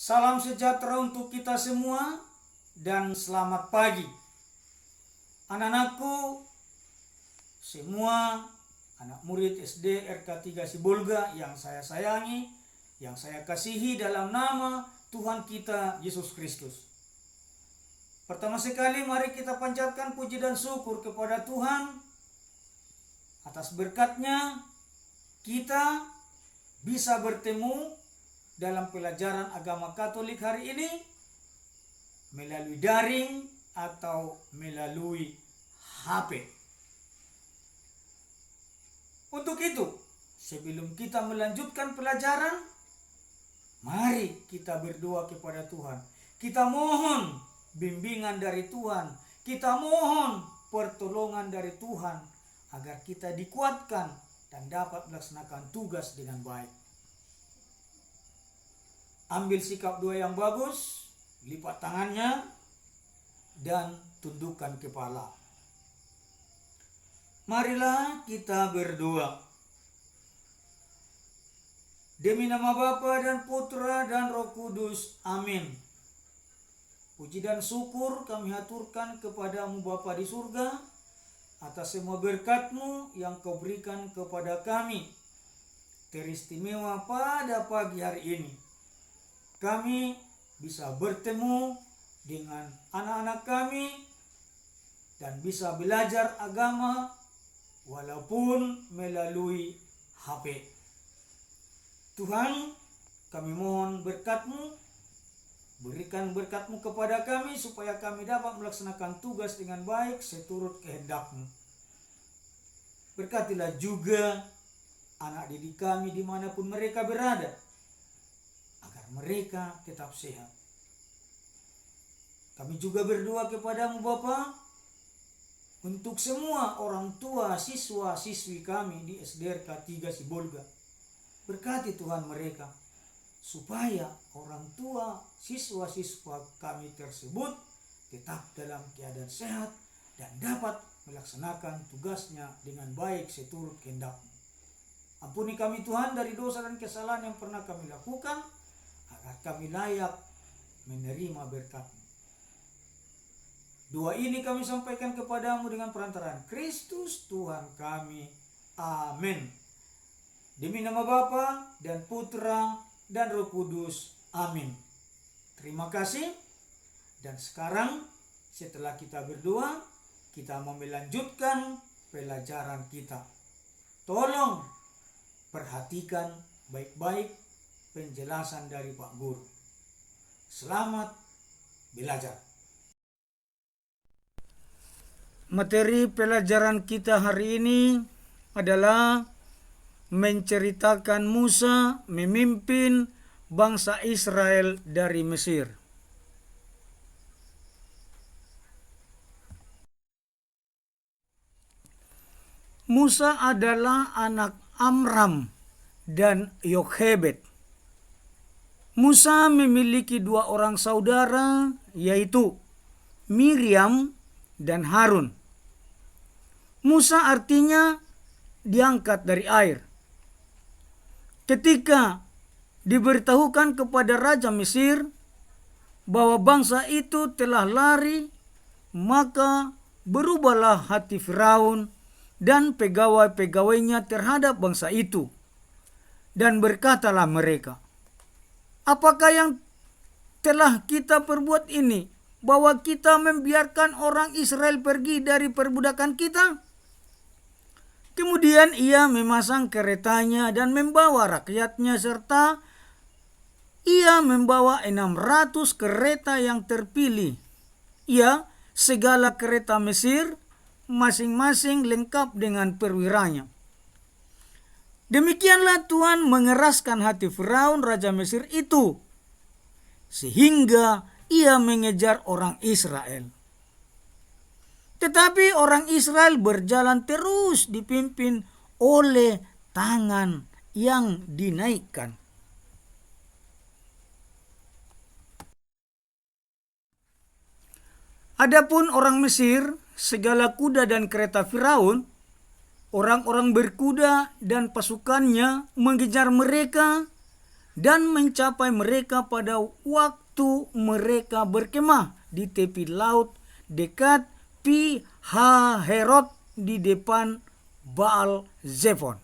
Salam sejahtera untuk kita semua dan selamat pagi. Anak-anakku semua, anak murid SD RK 3 Sibolga yang saya sayangi, yang saya kasihi dalam nama Tuhan kita Yesus Kristus. Pertama sekali mari kita panjatkan puji dan syukur kepada Tuhan atas berkat-Nya kita bisa bertemu dalam pelajaran agama Katolik hari ini melalui daring atau melalui HP. Untuk itu, sebelum kita melanjutkan pelajaran, mari kita berdoa kepada Tuhan. Kita mohon bimbingan dari Tuhan. Kita mohon pertolongan dari Tuhan agar kita dikuatkan dan dapat melaksanakan tugas dengan baik. Ambil sikap doa yang bagus, lipat tangannya, dan tundukkan kepala. Marilah kita berdoa. Demi nama Bapa dan Putra dan Roh Kudus. Amin. Puji dan syukur kami haturkan kepadamu Bapa di surga atas semua berkat-Mu yang Kau berikan kepada kami. Teristimewa pada pagi hari ini kami bisa bertemu dengan anak-anak kami dan bisa belajar agama walaupun melalui HP. Tuhan, kami mohon berkat-Mu, berikan berkat-Mu kepada kami supaya kami dapat melaksanakan tugas dengan baik seturut kehendak-Mu. Berkatilah juga anak didik kami dimanapun mereka berada, agar mereka tetap sehat. Kami juga berdoa kepadamu Bapa untuk semua orang tua siswa-siswi kami di SDRK 3 Sibolga. Berkati Tuhan mereka, supaya orang tua siswa-siswa kami tersebut tetap dalam keadaan sehat dan dapat melaksanakan tugasnya dengan baik seturut kehendak-Mu. Ampuni kami Tuhan dari dosa dan kesalahan yang pernah kami lakukan, agar kami layak menerima berkat-Mu. Doa ini kami sampaikan kepadamu dengan perantaraan Kristus Tuhan kami. Amin. Demi nama Bapa dan Putra dan Roh Kudus. Amin. Terima kasih. Dan sekarang setelah kita berdoa, kita mau melanjutkan pelajaran kita. Tolong perhatikan baik-baik penjelasan dari Pak Guru. Selamat belajar. Materi pelajaran kita hari ini adalah menceritakan Musa memimpin bangsa Israel dari Mesir. Musa adalah anak Amram dan Yokhebed. Musa memiliki dua orang saudara, yaitu Miriam dan Harun. Musa artinya diangkat dari air. Ketika diberitahukan kepada Raja Mesir bahwa bangsa itu telah lari, maka berubahlah hati Firaun dan pegawai-pegawainya terhadap bangsa itu. Dan berkatalah mereka, apakah yang telah kita perbuat ini, bahwa kita membiarkan orang Israel pergi dari perbudakan kita? Kemudian ia memasang keretanya dan membawa rakyatnya, serta ia membawa 600 kereta yang terpilih. Ia segala kereta Mesir, masing-masing lengkap dengan perwiranya. Demikianlah Tuhan mengeraskan hati Firaun Raja Mesir itu, sehingga ia mengejar orang Israel. Tetapi orang Israel berjalan terus dipimpin oleh tangan yang dinaikkan. Adapun orang Mesir, segala kuda dan kereta Firaun, orang-orang berkuda dan pasukannya mengejar mereka dan mencapai mereka pada waktu mereka berkemah di tepi laut dekat Pi Haherot di depan Baal Zephon.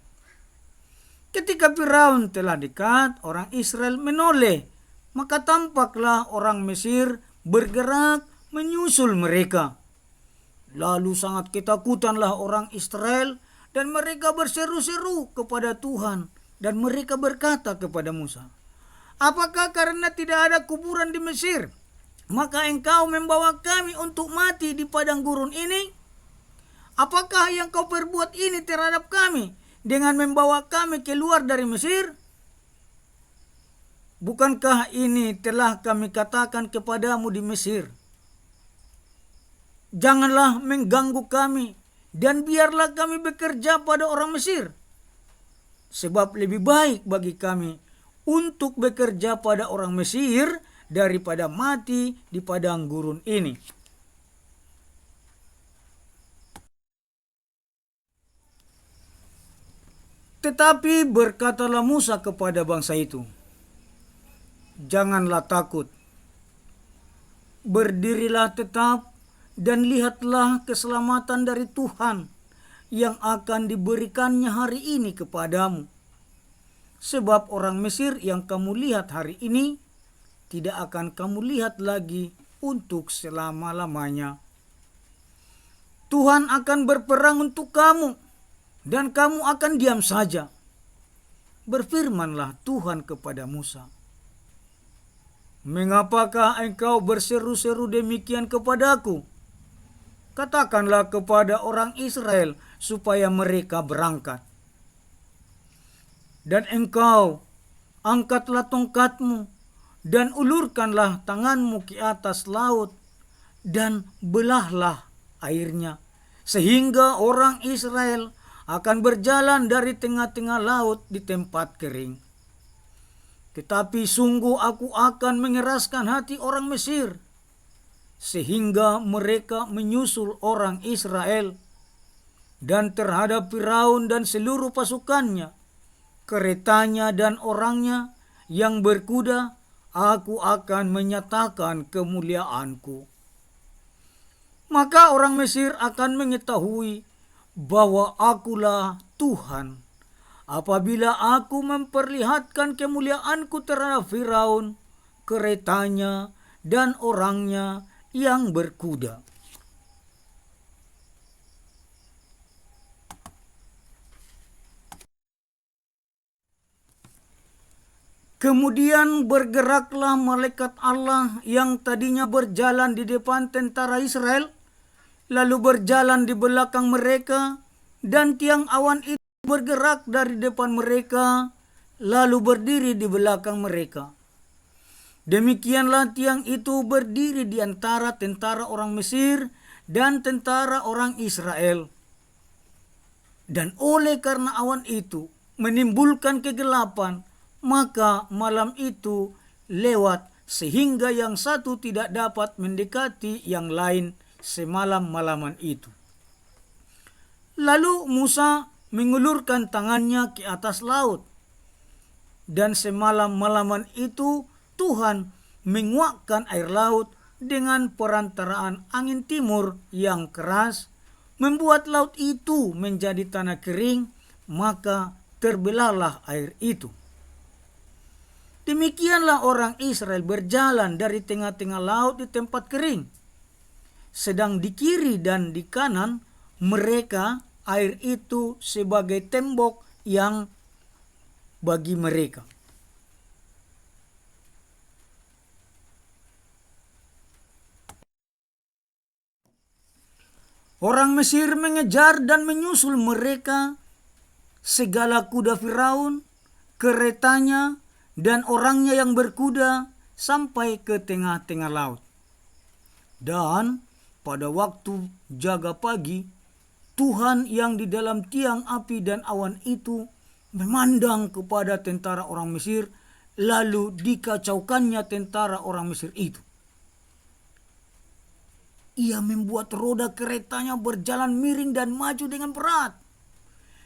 Ketika Firaun telah dekat, orang Israel menoleh, maka tampaklah orang Mesir bergerak menyusul mereka. Lalu sangat ketakutanlah orang Israel dan mereka berseru-seru kepada Tuhan, dan mereka berkata kepada Musa, "Apakah karena tidak ada kuburan di Mesir, maka engkau membawa kami untuk mati di padang gurun ini? Apakah yang kau perbuat ini terhadap kami dengan membawa kami keluar dari Mesir? Bukankah ini telah kami katakan kepadamu di Mesir? Janganlah mengganggu kami, dan biarlah kami bekerja pada orang Mesir. Sebab lebih baik bagi kami untuk bekerja pada orang Mesir daripada mati di padang gurun ini." Tetapi berkatalah Musa kepada bangsa itu, "Janganlah takut, berdirilah tetap dan lihatlah keselamatan dari Tuhan yang akan diberikannya hari ini kepadamu. Sebab orang Mesir yang kamu lihat hari ini, tidak akan kamu lihat lagi untuk selama-lamanya. Tuhan akan berperang untuk kamu, dan kamu akan diam saja." Berfirmanlah Tuhan kepada Musa, "Mengapakah engkau berseru-seru demikian kepadaku? Katakanlah kepada orang Israel supaya mereka berangkat. Dan engkau angkatlah tongkatmu dan ulurkanlah tanganmu ke atas laut dan belahlah airnya, sehingga orang Israel akan berjalan dari tengah-tengah laut di tempat kering. Tetapi sungguh aku akan mengeraskan hati orang Mesir, sehingga mereka menyusul orang Israel, dan terhadap Firaun dan seluruh pasukannya, keretanya dan orangnya yang berkuda, aku akan menyatakan kemuliaanku. Maka orang Mesir akan mengetahui bahwa akulah Tuhan, apabila aku memperlihatkan kemuliaanku terhadap Firaun, keretanya, dan orangnya yang berkuda." Kemudian bergeraklah malaikat Allah yang tadinya berjalan di depan tentara Israel, lalu berjalan di belakang mereka, dan tiang awan itu bergerak dari depan mereka, lalu berdiri di belakang mereka. Demikianlah tiang itu berdiri di antara tentara orang Mesir dan tentara orang Israel. Dan oleh karena awan itu menimbulkan kegelapan, maka malam itu lewat sehingga yang satu tidak dapat mendekati yang lain semalam-malaman itu. Lalu Musa mengulurkan tangannya ke atas laut, dan semalam-malaman itu Tuhan menguakkan air laut dengan perantaraan angin timur yang keras, membuat laut itu menjadi tanah kering, maka terbelahlah air itu. Demikianlah orang Israel berjalan dari tengah-tengah laut di tempat kering. Sedang di kiri dan di kanan mereka air itu sebagai tembok yang bagi mereka. Orang Mesir mengejar dan menyusul mereka, segala kuda Firaun, keretanya, dan orangnya yang berkuda sampai ke tengah-tengah laut. Dan pada waktu jaga pagi, Tuhan yang di dalam tiang api dan awan itu memandang kepada tentara orang Mesir, lalu dikacaukannya tentara orang Mesir itu. Ia membuat roda keretanya berjalan miring dan maju dengan berat,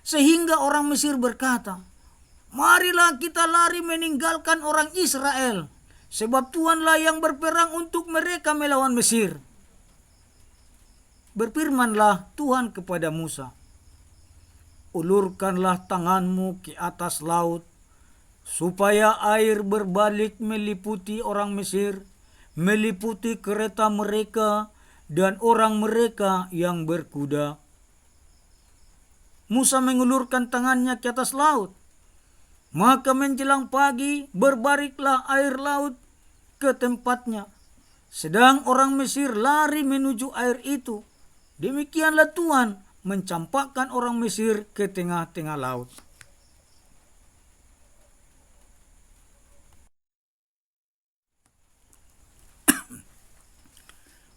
sehingga orang Mesir berkata, Marilah kita lari meninggalkan orang Israel, sebab Tuhanlah yang berperang untuk mereka melawan Mesir. Berfirmanlah Tuhan kepada Musa, ulurkanlah tanganmu ke atas laut, supaya air berbalik meliputi orang Mesir, meliputi kereta mereka dan orang mereka yang berkuda. Musa mengulurkan tangannya ke atas laut, maka menjelang pagi berbaliklah air laut ke tempatnya, sedang orang Mesir lari menuju air itu. Demikianlah Tuhan mencampakkan orang Mesir ke tengah-tengah laut.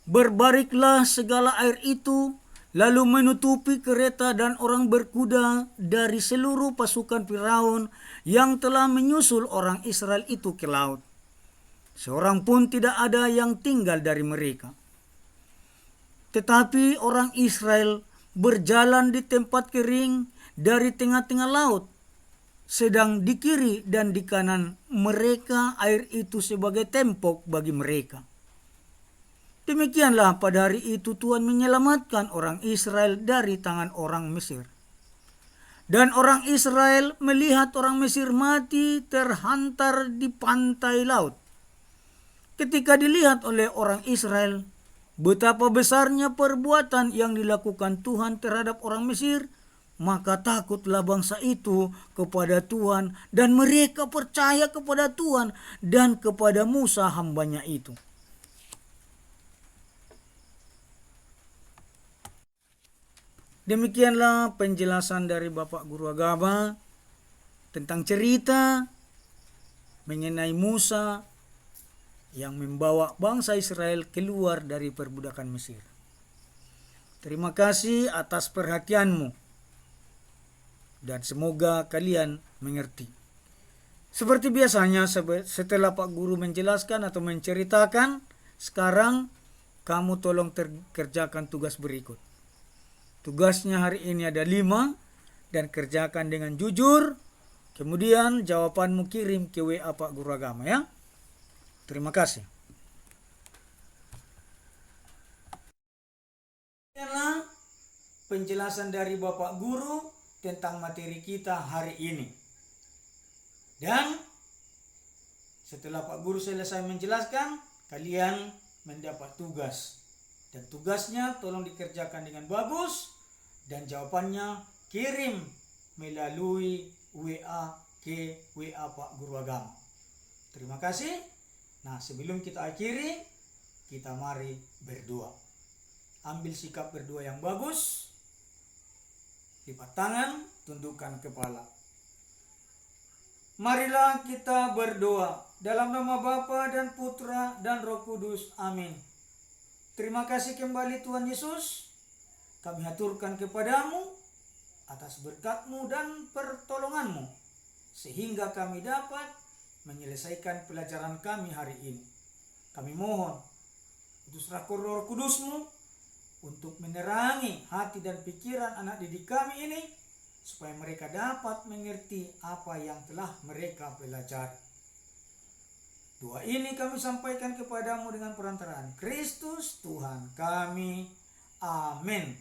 Berbaliklah segala air itu, lalu menutupi kereta dan orang berkuda dari seluruh pasukan Firaun yang telah menyusul orang Israel itu ke laut. Seorang pun tidak ada yang tinggal dari mereka. Tetapi orang Israel berjalan di tempat kering dari tengah-tengah laut, sedang di kiri dan di kanan mereka air itu sebagai tembok bagi mereka. Demikianlah pada hari itu Tuhan menyelamatkan orang Israel dari tangan orang Mesir. Dan orang Israel melihat orang Mesir mati terhantar di pantai laut. Ketika dilihat oleh orang Israel betapa besarnya perbuatan yang dilakukan Tuhan terhadap orang Mesir, maka takutlah bangsa itu kepada Tuhan, dan mereka percaya kepada Tuhan dan kepada Musa hambanya itu. Demikianlah penjelasan dari Bapak Guru Agama tentang cerita mengenai Musa yang membawa bangsa Israel keluar dari perbudakan Mesir. Terima kasih atas perhatianmu, dan semoga kalian mengerti. Seperti biasanya, setelah Pak Guru menjelaskan atau menceritakan, sekarang kamu tolong kerjakan tugas berikut. Tugasnya hari ini ada 5, dan kerjakan dengan jujur. Kemudian jawabanmu kirim ke WA Pak Guru Agama ya. Terima kasih. Inilah penjelasan dari Bapak Guru tentang materi kita hari ini. Dan setelah Pak Guru selesai menjelaskan, kalian mendapat tugas. Dan tugasnya tolong dikerjakan dengan bagus, dan jawabannya kirim melalui WA ke WA Pak Guru Agama. Terima kasih. Nah, sebelum kita akhiri, kita mari berdoa. Ambil sikap berdoa yang bagus. Lipat tangan, tundukkan kepala. Marilah kita berdoa dalam nama Bapa dan Putra dan Roh Kudus. Amin. Terima kasih kembali Tuhan Yesus. Kami haturkan kepadamu atas berkat-Mu dan pertolongan-Mu, sehingga kami dapat menyelesaikan pelajaran kami hari ini. Kami mohon utuslah Roh Kudus-Mu untuk menerangi hati dan pikiran anak didik kami ini, supaya mereka dapat mengerti apa yang telah mereka pelajari. Doa ini kami sampaikan kepadamu dengan perantaraan Kristus Tuhan kami. Amin.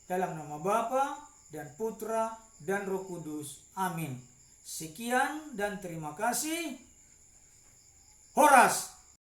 Dalam nama Bapa dan Putra dan Roh Kudus. Amin. Sekian dan terima kasih. Horas.